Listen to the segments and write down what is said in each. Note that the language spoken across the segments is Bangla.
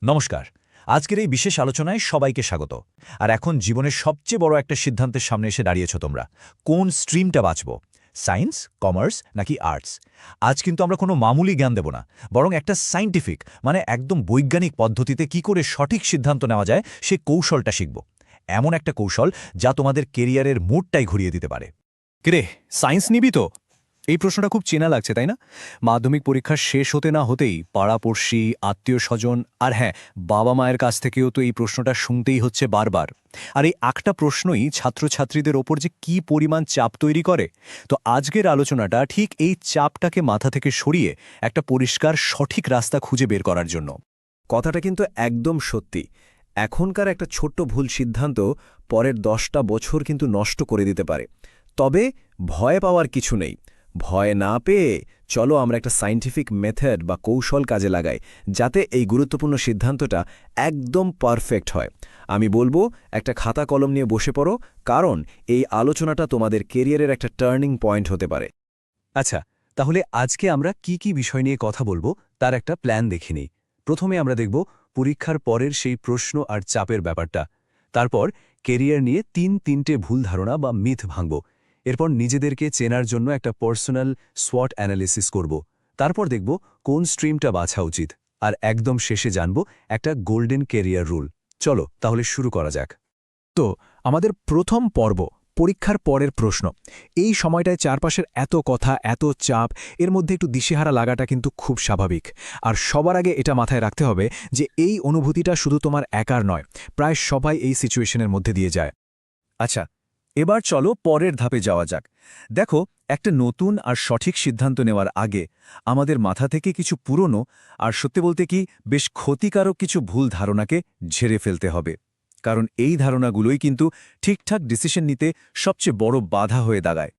নমস্কার। আজকের এই বিশেষ আলোচনায় সবাইকে স্বাগত। আর এখন জীবনের সবচেয়ে বড় একটা সিদ্ধান্তের সামনে এসে দাঁড়িয়েছ তোমরা। কোন স্ট্রিমটা বাছব? সায়েন্স, কমার্স নাকি আর্টস? আজ কিন্তু আমরা কোনো মামুলি জ্ঞান দেব না, বরং একটা সায়েন্টিফিক মানে একদম বৈজ্ঞানিক পদ্ধতিতে কি করে সঠিক সিদ্ধান্ত নেওয়া যায় সে কৌশলটা শিখব। এমন একটা কৌশল যা তোমাদের কেরিয়ারের মুডটাই ঘুরিয়ে দিতে পারে। কিরে, সায়েন্স নিবি তো? এই প্রশ্নটা খুব চেনা লাগছে, তাই না? মাধ্যমিক পরীক্ষা শেষ হতে না হতেই পাড়াপড়শি, আত্মীয় স্বজন আর হ্যাঁ, বাবা মায়ের কাছ থেকেও তো এই প্রশ্নটা শুনতেই হচ্ছে বারবার। আর এই একটা প্রশ্নই ছাত্রছাত্রীদের ওপর যে কি পরিমাণ চাপ তৈরি করে। তো আজকের আলোচনাটা ঠিক এই চাপটাকে মাথা থেকে সরিয়ে একটা পরিষ্কার সঠিক রাস্তা খুঁজে বের করার জন্য। কথাটা কিন্তু একদম সত্যি। এখনকার একটা ছোট্ট ভুল সিদ্ধান্ত পরের 10টা বছর কিন্তু নষ্ট করে দিতে পারে। তবে ভয় পাওয়ার কিছু নেই। ভয় না পেয়ে চলো আমরা একটা সায়েন্টিফিক মেথড বা কৌশল কাজে লাগাই, যাতে এই গুরুত্বপূর্ণ সিদ্ধান্তটা একদম পারফেক্ট হয়। আমি বলবো একটা খাতা কলম নিয়ে বসে পড়ো, কারণ এই আলোচনাটা তোমাদের কেরিয়ারের একটা টার্নিং পয়েন্ট হতে পারে। আচ্ছা, তাহলে আজকে আমরা কি কি বিষয় নিয়ে কথা বলবো তার একটা প্ল্যান দেখে নিই। প্রথমে আমরা দেখব পরীক্ষার পরের সেই প্রশ্ন আর চাপের ব্যাপারটা। তারপর কেরিয়ার নিয়ে তিনটে ভুল ধারণা বা মিথ ভাঙব। এরপর নিজেদেরকে চেনার জন্য একটা পার্সোনাল সোয়াট অ্যানালিসিস করব। তারপর দেখব কোন স্ট্রিমটা বাছা উচিত। আর একদম শেষে জানব একটা গোল্ডেন কেরিয়ার রুল। চলো তাহলে শুরু করা যাক। তো আমাদের প্রথম পর্ব, পরীক্ষার পরের প্রশ্ন। এই সময়টায় চারপাশের এত কথা, এত চাপ, এর মধ্যে একটু দিশেহারা লাগাটা কিন্তু খুব স্বাভাবিক। আর সবার আগে এটা মাথায় রাখতে হবে যে এই অনুভূতিটা শুধু তোমার একার নয়, প্রায় সবাই এই সিচুয়েশনের মধ্যে দিয়ে যায়। আচ্ছা, এবার চলো পরের ধাপে যাওয়া যাক। দেখো, একটা নতুন আর সঠিক সিদ্ধান্ত নেওয়ার আগে আমাদের মাথা থেকে কিছু পুরনো আর সত্যি বলতে কি বেশ ক্ষতিকারক কিছু ভুল ধারণাকে ঝেড়ে ফেলতে হবে। কারণ এই ধারণাগুলোই কিন্তু ঠিকঠাক ডিসিশন নিতে সবচেয়ে বড় বাধা হয়ে দাঁড়ায়।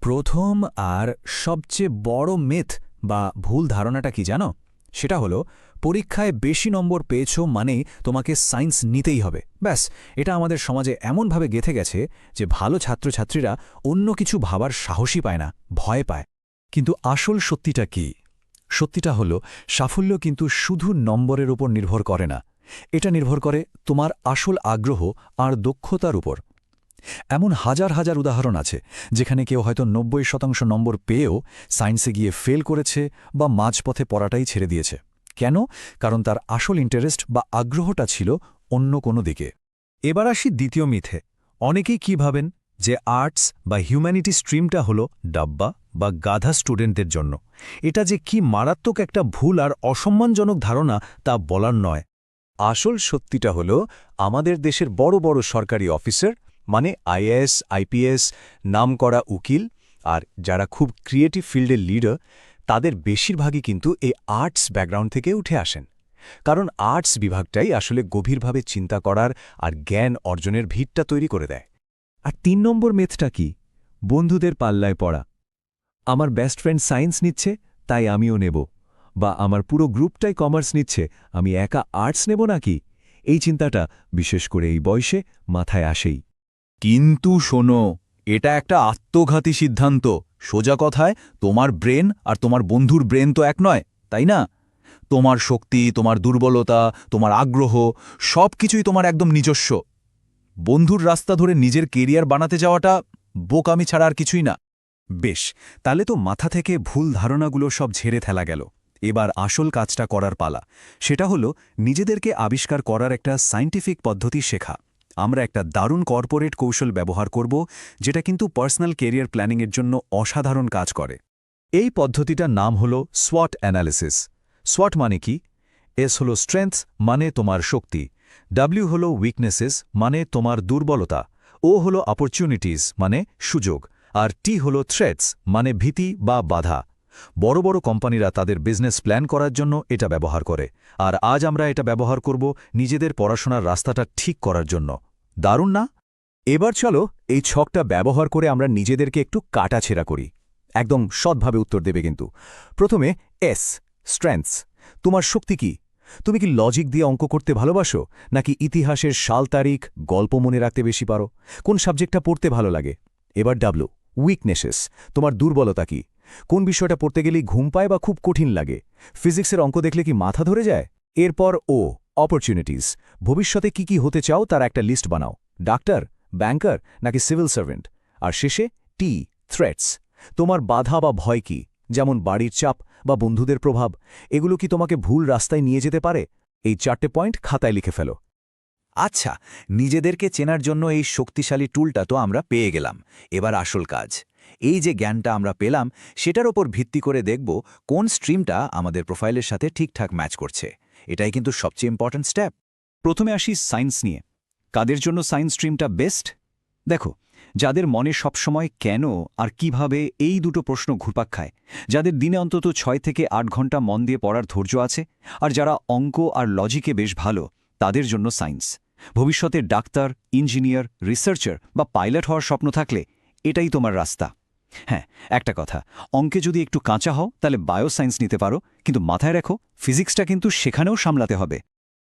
প্রথম আর সবচেয়ে বড় মিথ বা ভুল ধারণাটা কি জানো? সেটা হলো পরীক্ষায় বেশি নম্বর পেয়েছ মানে তোমাকে সায়েন্স নিতেই হবে। ব্যাস, এটা আমাদের সমাজে এমনভাবে গেঁথে গেছে যে ভালো ছাত্রছাত্রীরা অন্য কিছু ভাবার সাহসই পায় না, ভয় পায়। কিন্তু আসল সত্যিটা কি? সত্যিটা হলো সাফল্য কিন্তু শুধু নম্বরের উপর নির্ভর করে না, এটা নির্ভর করে তোমার আসল আগ্রহ আর দক্ষতার উপর। এমন হাজার হাজার উদাহরণ আছে যেখানে কেউ হয়তো 90% নম্বর পেয়েও সায়েন্সে গিয়ে ফেল করেছে বা মাঝপথে পড়াটাই ছেড়ে দিয়েছে। কেন? কারণ তার আসল ইন্টারেস্ট বা আগ্রহটা ছিল অন্য কোনো দিকে। এবার আসি দ্বিতীয় মিথে। অনেকেই কি ভাবেন যে আর্টস বা হিউম্যানিটি স্ট্রিমটা হলো ডাব্বা বা গাধা স্টুডেন্টদের জন্য। এটা যে কি মারাত্মক একটা ভুল আর অসম্মানজনক ধারণা তা বলার নয়। আসল সত্যিটা হলো আমাদের দেশের বড় বড় সরকারি অফিসার মানে আইএএস, আইপিএস, নামকরা উকিল আর যারা খুব ক্রিয়েটিভ ফিল্ডের লিডার, তাদের বেশিরভাগই কিন্তু এই আর্টস ব্যাকগ্রাউন্ড থেকে উঠে আসেন। কারণ আর্টস বিভাগটাই আসলে গভীরভাবে চিন্তা করার আর জ্ঞান অর্জনের ভিতটা তৈরি করে দেয়। আর ৩ নম্বর মেথটা কি? বন্ধুদের পাল্লায় পড়া। আমার বেস্ট ফ্রেন্ড সায়েন্স নিচ্ছে, তাই আমিও নেব। বা আমার পুরো গ্রুপটাই কমার্স নিচ্ছে, আমি একা আর্টস নেব নাকি? এই চিন্তাটা বিশেষ করে এই বয়সে মাথায় আসেই। কিন্তু শোনো, এটা একটা আত্মঘাতী সিদ্ধান্ত। সোজা কথায় তোমার ব্রেন আর তোমার বন্ধুর ব্রেন তো এক নয়, তাই না? তোমার শক্তি, তোমার দুর্বলতা, তোমার আগ্রহ সব কিছুই তোমার একদম নিজস্ব। বন্ধুর রাস্তা ধরে নিজের কেরিয়ার বানাতে যাওয়াটা বোকামি ছাড়া আর কিছুই না। বেশ, তাহলে তো মাথা থেকে ভুল ধারণাগুলো সব ঝেড়ে ফেলা গেল। এবার আসল কাজটা করার পালা। সেটা হলো নিজেদেরকে আবিষ্কার করার একটা সায়েন্টিফিক পদ্ধতি শেখা। আমরা একটা দারুণ কর্পোরেট কৌশল ব্যবহার করব, যেটা কিন্তু পার্সোনাল কেরিয়ার প্ল্যানিংয়ের জন্য অসাধারণ কাজ করে। এই পদ্ধতিটার নাম হলো সোয়াট অ্যানালিসিস। সোয়াট মানে কি? এস হলো স্ট্রেংথস মানে তোমার শক্তি, ডাব্লিউ হলো উইকনেসেস মানে তোমার দুর্বলতা, ও হলো অপরচুনিটিস মানে সুযোগ, আর টি হলো থ্রেটস মানে ভীতি বা বাধা। বড় বড় কোম্পানিরা তাদের বিজনেস প্ল্যান করার জন্য এটা ব্যবহার করে, আর আজ আমরা এটা ব্যবহার করব নিজেদের পড়াশোনার রাস্তাটা ঠিক করার জন্য। দারুণ না? এবার চলো এই ছকটা ব্যবহার করে আমরা নিজেদেরকে একটু কাটাছেঁড়া করি। একদম সৎভাবে উত্তর দেবে কিন্তু। প্রথমে এস, স্ট্রেংথস। তোমার শক্তি কি? তুমি কি লজিক দিয়ে অঙ্ক করতে ভালোবাসো, নাকি ইতিহাসের সাল তারিখ, গল্প মনে রাখতে বেশি পারো? কোন সাবজেক্টটা পড়তে ভালো লাগে? এবার ডাব্লু, উইকনেসেস। তোমার দুর্বলতা কি? কোন বিষয়টা পড়তে গেলেই ঘুম পায় বা খুব কঠিন লাগে? ফিজিক্সের অঙ্ক দেখলে কি মাথা ধরে যায়? এরপর ও, অপরচুনিটিস, ভবিষ্যতে কি কি হতে চাও তার একটা লিস্ট বানাও। ডাক্তার, ব্যাংকার নাকি সিভিল সার্ভেন্ট। আর শেষে থ্রেটস, তোমার বাধা বা ভয় কি, যেমন বাড়ির চাপ বা বন্ধুদের প্রভাব, এগুলো কি তোমাকে ভুল রাস্তায় নিয়ে যেতে পারে? এই 4টে পয়েন্ট খাতায় লিখে ফেলো। আচ্ছা, নিজেদেরকে চেনার জন্য এই শক্তিশালী টুলটা তো আমরা পেয়ে গেলাম। এবার আসল কাজ, এই যে জ্ঞানটা আমরা পেলাম সেটার ওপর ভিত্তি করে দেখব কোন স্ট্রিমটা আমাদের প্রোফাইলের সাথে ঠিকঠাক ম্যাচ করছে। এটাই কিন্তু সবচেয়ে ইম্পর্ট্যান্ট স্টেপ। প্রথমে আসি সায়েন্স নিয়ে। কাদের জন্য সায়েন্স স্ট্রিমটা বেস্ট? দেখো, যাদের মনে সবসময় কেন আর কিভাবে এই দুটো প্রশ্ন ঘুরপাক খায়, যাদের দিনে অন্তত 6 থেকে 8 ঘন্টা মন দিয়ে পড়ার ধৈর্য আছে, আর যারা অঙ্ক আর লজিকে বেশ ভালো, তাদের জন্য সায়েন্স। ভবিষ্যতে ডাক্তার, ইঞ্জিনিয়ার, রিসার্চার বা পাইলট হওয়ার স্বপ্ন থাকলে এটাই তোমার রাস্তা। হ্যাঁ, একটা কথা, অঙ্কে যদি একটু কাঁচা হও তাহলে বায়োসায়েন্স নিতে পারো, কিন্তু মাথায় রাখো ফিজিক্সটা কিন্তু সেখানেও সামলাতে হবে।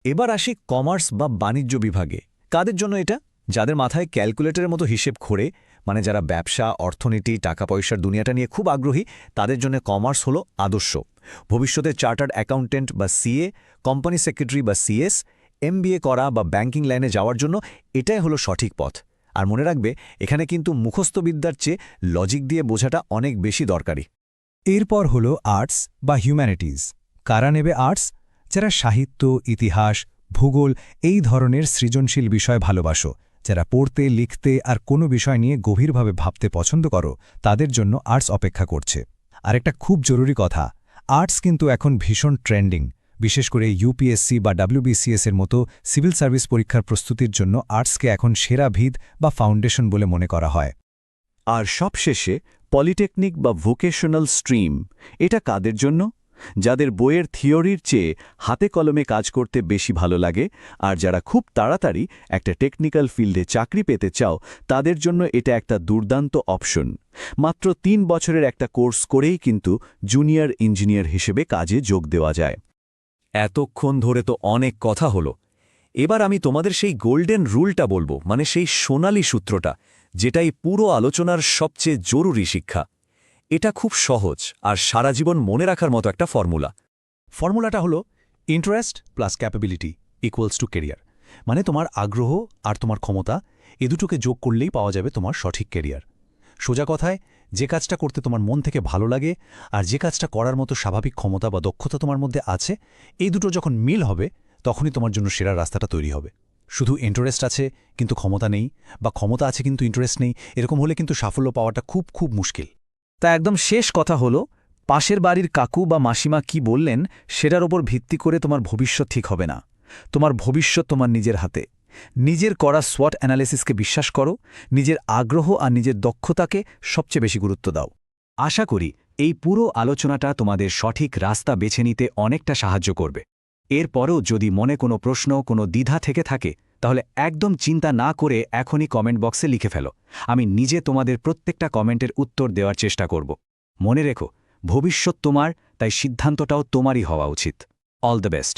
এবার আসি কমার্স বা বাণিজ্য বিভাগে। কাদের জন্য এটা? যাদের মাথায় ক্যালকুলেটরের মতো হিসেব ঘোরে, মানে যারা ব্যবসা, অর্থনীতি, টাকা পয়সার দুনিয়াটা নিয়ে খুব আগ্রহী, তাদের জন্য কমার্স হলো আদর্শ। ভবিষ্যতে চার্টার্ড অ্যাকাউন্টেন্ট বা সিএ, কোম্পানি সেক্রেটারি বা সিএস, এমবিএ করা বা ব্যাংকিং লাইনে যাওয়ার জন্য এটাই হলো সঠিক পথ। আর মনে রাখবে, এখানে কিন্তু মুখস্থ বিদ্যার চেয়ে লজিক দিয়ে বোঝাটা অনেক বেশি দরকারি। এরপর হলো আর্টস বা হিউম্যানিটিজ। কারা নেবে আর্টস? যারা সাহিত্য, ইতিহাস, ভূগোল এই ধরনের সৃজনশীল বিষয় ভালোবাসো, যারা পড়তে, লিখতে আর কোনো বিষয় নিয়ে গভীরভাবে ভাবতে পছন্দ করো, তাদের জন্য আর্টস অপেক্ষা করছে। আর একটা খুব জরুরি কথা, আর্টস কিন্তু এখন ভীষণ ট্রেন্ডিং। বিশেষ করে ইউপিএসসি বা ডাব্লিউবিসিএস এর মতো সিভিল সার্ভিস পরীক্ষার প্রস্তুতির জন্য আর্টসকে এখন সেরা ভিত বা ফাউন্ডেশন বলে মনে করা হয়। আর সবশেষে পলিটেকনিক বা ভোকেশনাল স্ট্রিম, এটা কাদের জন্য? যাদের বইয়ের থিওরির চেয়ে হাতে কলমে কাজ করতে বেশি ভালো লাগে, আর যারা খুব তাড়াতাড়ি একটা টেকনিক্যাল ফিল্ডে চাকরি পেতে চাও, তাদের জন্য এটা একটা দুর্দান্ত অপশন। মাত্র 3 বছরের একটা কোর্স করেই কিন্তু জুনিয়র ইঞ্জিনিয়ার হিসেবে কাজে যোগ দেওয়া যায়। এতক্ষণ ধরে তো অনেক কথা হলো। এবার আমি তোমাদের সেই গোল্ডেন রুলটা বলবো, মানে সেই সোনালি সূত্রটা, যেটাই পুরো আলোচনার সবচেয়ে জরুরি শিক্ষা। এটা খুব সহজ আর সারা জীবন মনে রাখার মতো একটা ফর্মুলা। ফর্মুলাটা হলো interest plus capability equals to career. মানে তোমার আগ্রহ আর তোমার ক্ষমতা, এ দুটোকে যোগ করলেই পাওয়া যাবে তোমার সঠিক কেরিয়ার। সোজা কথায়, যে কাজটা করতে তোমার মন থেকে ভালো লাগে আর যে কাজটা করার মতো স্বাভাবিক ক্ষমতা বা দক্ষতা তোমার মধ্যে আছে, এই দুটো যখন মিল হবে, তখনই তোমার জন্য সেরা রাস্তাটা তৈরি হবে। শুধু ইন্টারেস্ট আছে কিন্তু ক্ষমতা নেই, বা ক্ষমতা আছে কিন্তু ইন্টারেস্ট নেই, এরকম হলে কিন্তু সাফল্য পাওয়াটা খুব খুব মুশকিল। তা একদম শেষ কথা হলো, পাশের বাড়ির কাকু বা মাসিমা কি বললেন সেটার ওপর ভিত্তি করে তোমার ভবিষ্যৎ ঠিক হবে না। তোমার ভবিষ্যৎ তোমার নিজের হাতে। নিজের করা SWOT অ্যানালিসিসকে বিশ্বাস করো, নিজের আগ্রহ আর নিজের দক্ষতাকে সবচেয়ে বেশি গুরুত্ব দাও। আশা করি এই পুরো আলোচনাটা তোমাদের সঠিক রাস্তা বেছে নিতে অনেকটা সাহায্য করবে। এরপরেও যদি মনে কোনো প্রশ্ন, কোনো দ্বিধা থেকে থাকে, তাহলে একদম চিন্তা না করে এখনই কমেন্ট বক্সে লিখে ফেলো। আমি নিজে তোমাদের প্রত্যেকটা কমেন্টের উত্তর দেওয়ার চেষ্টা করব। মনে রেখো, ভবিষ্যৎ তোমার, তাই সিদ্ধান্তটাও তোমারই হওয়া উচিত। All the best.